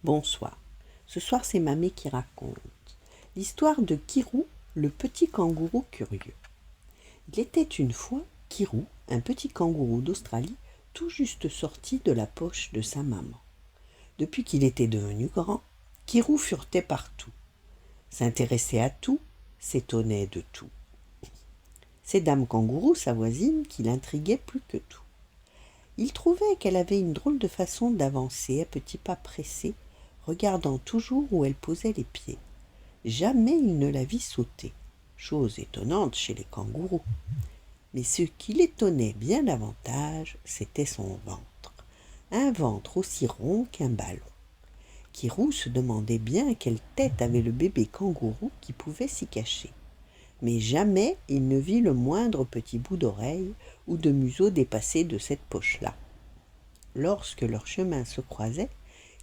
Bonsoir. Ce soir, c'est Mamé qui raconte l'histoire de Kirou, le petit kangourou curieux. Il était une fois Kirou, un petit kangourou d'Australie, tout juste sorti de la poche de sa maman. Depuis qu'il était devenu grand, Kirou furetait partout, s'intéressait à tout, s'étonnait de tout. C'est Dame Kangourou, sa voisine, qui l'intriguait plus que tout. Il trouvait qu'elle avait une drôle de façon d'avancer à petits pas pressés, regardant toujours où elle posait les pieds. Jamais il ne la vit sauter, chose étonnante chez les kangourous. Mais ce qui l'étonnait bien davantage, c'était son ventre. Un ventre aussi rond qu'un ballon. Kirou se demandait bien quelle tête avait le bébé kangourou qui pouvait s'y cacher. Mais jamais il ne vit le moindre petit bout d'oreille ou de museau dépassé de cette poche-là. Lorsque leurs chemins se croisaient,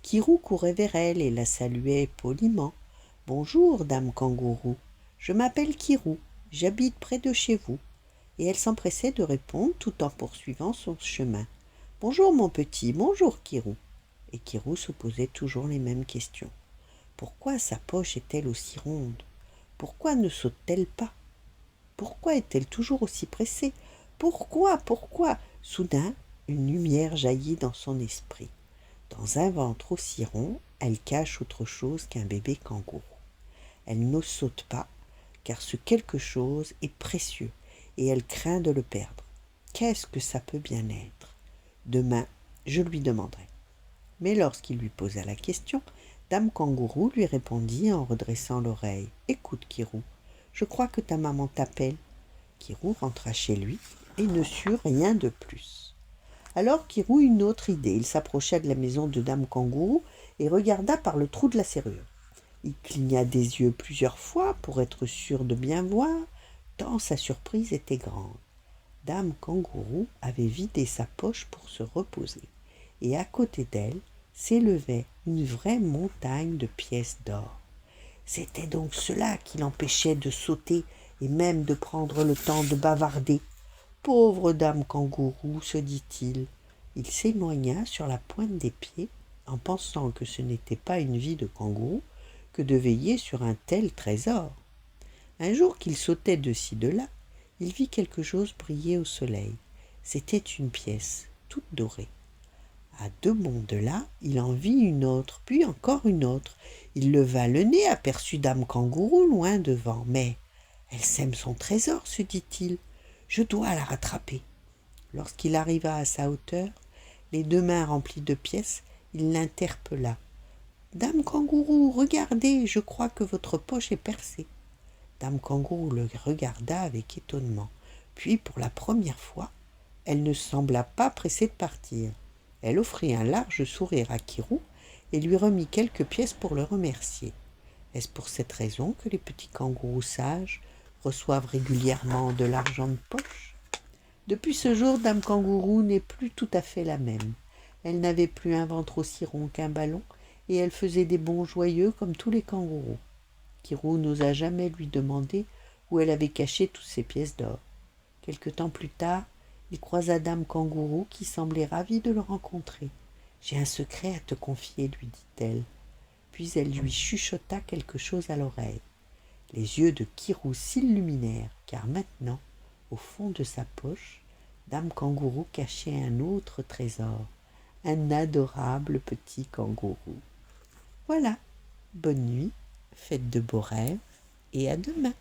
Kirou courait vers elle et la saluait poliment. « Bonjour, dame Kangourou, je m'appelle Kirou, j'habite près de chez vous. » Et elle s'empressait de répondre tout en poursuivant son chemin. « Bonjour, mon petit, bonjour, Kirou. » Et Kirou se posait toujours les mêmes questions. Pourquoi sa poche est-elle aussi ronde? Pourquoi ne saute-t-elle pas? Pourquoi est-elle toujours aussi pressée? Pourquoi? Soudain, une lumière jaillit dans son esprit. Dans un ventre aussi rond, elle cache autre chose qu'un bébé kangourou. Elle ne saute pas, car ce quelque chose est précieux, et elle craint de le perdre. Qu'est-ce que ça peut bien être? Demain, je lui demanderai. Mais lorsqu'il lui posa la question, Dame Kangourou lui répondit en redressant l'oreille. « Écoute, Kirou, je crois que ta maman t'appelle. » Kirou rentra chez lui et ne sut rien de plus. Alors Kirou eut une autre idée. Il s'approcha de la maison de Dame Kangourou et regarda par le trou de la serrure. Il cligna des yeux plusieurs fois pour être sûr de bien voir, tant sa surprise était grande. Dame Kangourou avait vidé sa poche pour se reposer, et à côté d'elle s'élevait une vraie montagne de pièces d'or. C'était donc cela qui l'empêchait de sauter et même de prendre le temps de bavarder. Pauvre dame Kangourou, se dit-il. Il s'éloigna sur la pointe des pieds en pensant que ce n'était pas une vie de kangourou que de veiller sur un tel trésor. Un jour qu'il sautait de ci de là, il vit quelque chose briller au soleil. C'était une pièce toute dorée. À 2 bonds de là, il en vit une autre, puis encore une autre. Il leva le nez, aperçut dame Kangourou loin devant. Mais elle sème son trésor, se dit-il. Je dois la rattraper. Lorsqu'il arriva à sa hauteur, les 2 mains remplies de pièces, il l'interpella. « Dame Kangourou, regardez, je crois que votre poche est percée. » Dame Kangourou le regarda avec étonnement. Puis, pour la première fois, elle ne sembla pas pressée de partir. Elle offrit un large sourire à Kirou et lui remit quelques pièces pour le remercier. Est-ce pour cette raison que les petits kangourous sages reçoivent régulièrement de l'argent de poche? Depuis ce jour, Dame Kangourou n'est plus tout à fait la même. Elle n'avait plus un ventre aussi rond qu'un ballon et elle faisait des bonds joyeux comme tous les kangourous. Kirou n'osa jamais lui demander où elle avait caché toutes ces pièces d'or. Quelque temps plus tard, il croisa Dame Kangourou qui semblait ravie de le rencontrer. « J'ai un secret à te confier, lui dit-elle. » Puis elle lui chuchota quelque chose à l'oreille. Les yeux de Kirou s'illuminèrent, car maintenant, au fond de sa poche, Dame Kangourou cachait un autre trésor, un adorable petit kangourou. Voilà, bonne nuit, faites de beaux rêves et à demain.